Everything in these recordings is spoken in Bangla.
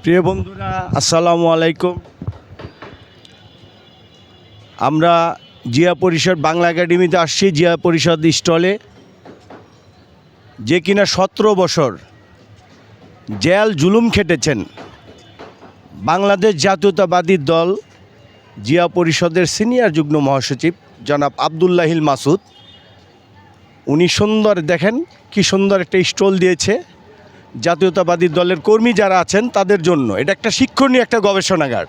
প্রিয় বন্ধুরা, আসসালামু আলাইকুম। আমরা জিয়া পরিষদ বাংলা একাডেমিতে আসছি। জিয়া পরিষদ স্টলে, যে কিনা 17 বছর জেল জুলুম খেটেছেন, বাংলাদেশ জাতীয়তাবাদী দল জিয়া পরিষদের সিনিয়র যুগ্ম মহাসচিব জনাব আবদুল্লাহিল মাসুদ। উনি সুন্দর, দেখেন কি সুন্দর একটা স্টল দিয়েছে জাতীয়তাবাদী দলের কর্মী যারা আছেন তাদের জন্য। এটা একটা শিক্ষণীয় একটা গবেষণাগার,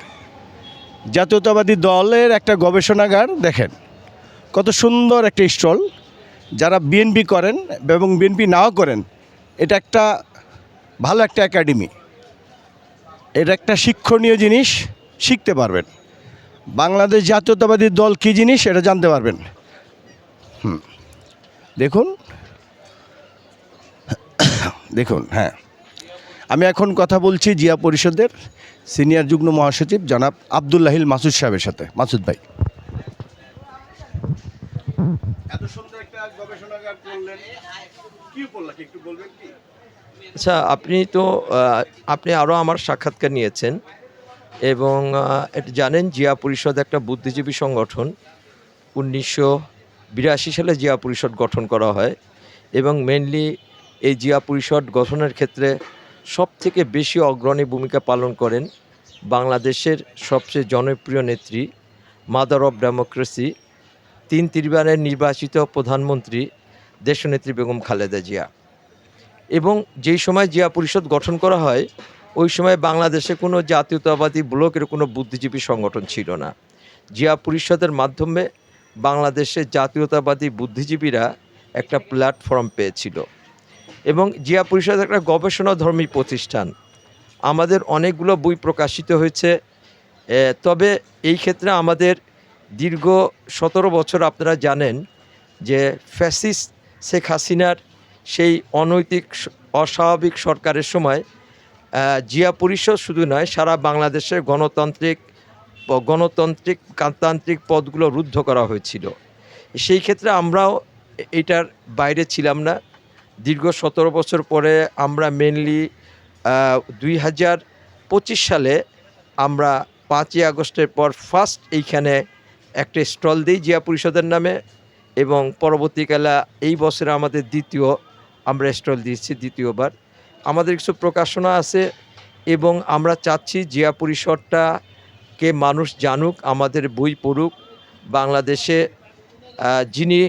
জাতীয়তাবাদী দলের একটা গবেষণাগার। দেখেন কত সুন্দর একটা স্টল। যারা বিএনপি করেন এবং বিএনপি নাও করেন, এটা একটা ভালো একটা একাডেমি। এটা একটা শিক্ষণীয় জিনিস, শিখতে পারবেন। বাংলাদেশ জাতীয়তাবাদী দল কী জিনিস এটা জানতে পারবেন। দেখুন দেখুন, হ্যাঁ, আমি এখন কথা বলছি জিয়া পরিষদের সিনিয়র যুগ্ম মহাসচিব জনাব আবদুল্লাহিল মাসুদ সাহেবের সাথে। মাসুদ ভাই, এত সুন্দর একটা গবেষণাগার করলেন, কি করলেন একটু বলবেন কি? আচ্ছা, আপনি আরও আমার সাক্ষাৎকার নিয়েছেন এবং এটা জানেন জিয়া পরিষদ একটা বুদ্ধিজীবী সংগঠন। 1982 সালে জিয়া পরিষদ গঠন করা হয় এবং মেনলি এই জিয়া পরিষদ গঠনের ক্ষেত্রে সবথেকে বেশি অগ্রণী ভূমিকা পালন করেন বাংলাদেশের সবচেয়ে জনপ্রিয় নেত্রী, মাদার অফ ডেমোক্রেসি, 3 তিনবারের নির্বাচিত প্রধানমন্ত্রী দেশনেত্রী বেগম খালেদা জিয়া। এবং যেই সময় জিয়া পরিষদ গঠন করা হয় ওই সময় বাংলাদেশে কোনো জাতীয়তাবাদী ব্লকের কোনো বুদ্ধিজীবী সংগঠন ছিল না। জিয়া পরিষদের মাধ্যমে বাংলাদেশে জাতীয়তাবাদী বুদ্ধিজীবীরা একটা প্ল্যাটফর্ম পেয়েছিল এবং জিয়া পরিষদ একটা গবেষণাধর্মী প্রতিষ্ঠান। আমাদের অনেকগুলো বই প্রকাশিত হয়েছে, তবে এই ক্ষেত্রে আমাদের দীর্ঘ 17 বছর আপনারা জানেন যে ফ্যাসিস্ট শেখ হাসিনার সেই অনৈতিক অস্বাভাবিক সরকারের সময় জিয়া পরিষদ শুধু নয়, সারা বাংলাদেশের গণতান্ত্রিক পদগুলো রুদ্ধ করা হয়েছিল। সেই ক্ষেত্রে আমরাও এটার বাইরে ছিলাম না। দীর্ঘ 17 বছর পরে আমরা মেনলি 2025 সালে আমরা 5ই আগস্টের পর ফার্স্ট এইখানে একটা স্টল দিই জিয়া পরিষদের নামে এবং পরবর্তীকালে এই বছরে আমাদের আমরা স্টল দিয়েছি দ্বিতীয়বার। আমাদের কিছু প্রকাশনা আছে এবং আমরা চাচ্ছি জিয়া পরিষদটাকে মানুষ জানুক, আমাদের বই পড়ুক। বাংলাদেশে যিনি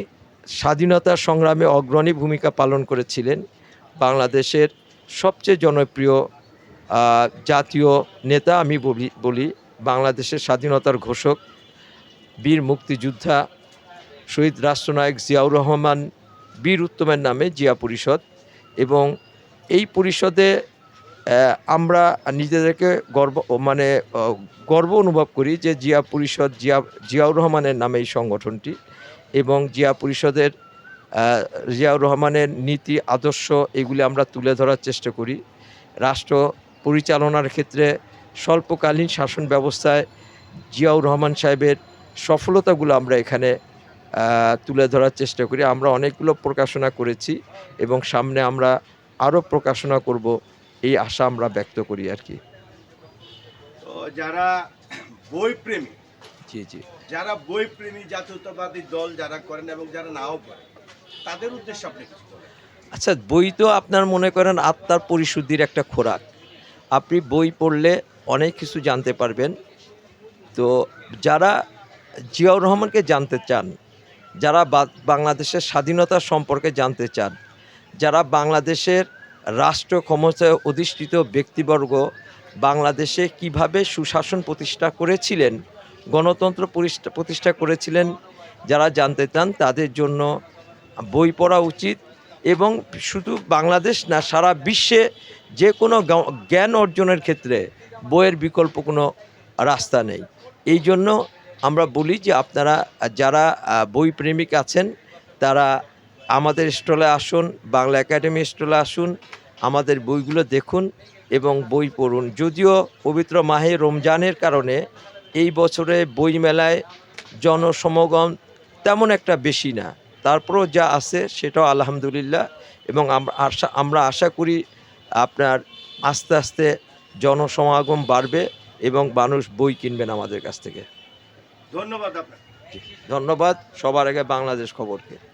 স্বাধীনতা সংগ্রামে অগ্রণী ভূমিকা পালন করেছিলেন, বাংলাদেশের সবচেয়ে জনপ্রিয় জাতীয় নেতা আমি বলি বাংলাদেশের স্বাধীনতার ঘোষক, বীর মুক্তিযোদ্ধা শহীদ রাষ্ট্রনায়ক জিয়াউর রহমান বীর উত্তমের নামে জিয়া পরিষদ। এবং এই পরিষদে আমরা নিজেদেরকে গর্ব অনুভব করি যে জিয়া পরিষদ জিয়াউর রহমানের নামে এই সংগঠনটি এবং জিয়া পরিষদের জিয়াউর রহমানের নীতি আদর্শ এগুলি আমরা তুলে ধরার চেষ্টা করি। রাষ্ট্র পরিচালনার ক্ষেত্রে স্বল্পকালীন শাসন ব্যবস্থায় জিয়াউর রহমান সাহেবের সফলতাগুলো আমরা এখানে তুলে ধরার চেষ্টা করি। আমরা অনেকগুলো প্রকাশনা করেছি এবং সামনে আমরা আরও প্রকাশনা করব, এই আশা আমরা ব্যক্ত করি আর কি। তো যারা বইপ্রেমী, জি, যারা বইপ্রেমী জাতীয়তাবাদী দল যারা করেন এবং যারা নাও করেন, তাদের উদ্দেশ্যে আপনি কিছু বলেন। আচ্ছা, বই তো আপনার মনে করেন আত্মার পরিশুদ্ধির একটা খোরাক। আপনি বই পড়লে অনেক কিছু জানতে পারবেন। তো যারা জিয়াউর রহমানকে জানতে চান, যারা বাংলাদেশের স্বাধীনতা সম্পর্কে জানতে চান, যারা বাংলাদেশের রাষ্ট্র ক্ষমতায় অধিষ্ঠিত ব্যক্তিবর্গ বাংলাদেশে কিভাবে সুশাসন প্রতিষ্ঠা করেছিলেন, গণতন্ত্র প্রতিষ্ঠা করেছিলেন, যারা জানতে চান তাদের জন্য বই পড়া উচিত। এবং শুধু বাংলাদেশ না, সারা বিশ্বে যে কোনো জ্ঞান অর্জনের ক্ষেত্রে বইয়ের বিকল্প কোনো রাস্তা নেই। এই জন্য আমরা বলি যে আপনারা যারা বই প্রেমিক আছেন তারা আমাদের স্টলে আসুন, বাংলা একাডেমি স্টলে আসুন, আমাদের বইগুলো দেখুন এবং বই পড়ুন। যদিও পবিত্র মাহে রমজানের কারণে এই বছরে বই মেলায় জনসমাগম তেমন একটা বেশি না, তারপরও যা আছে সেটাও আলহামদুলিল্লাহ। এবং আমরা আশা করি আপনার আস্তে আস্তে জনসমাগম বাড়বে এবং মানুষ বই কিনবেন আমাদের কাছ থেকে। ধন্যবাদ আপনাকে। ধন্যবাদ। সবার আগে বাংলাদেশ খবরকে।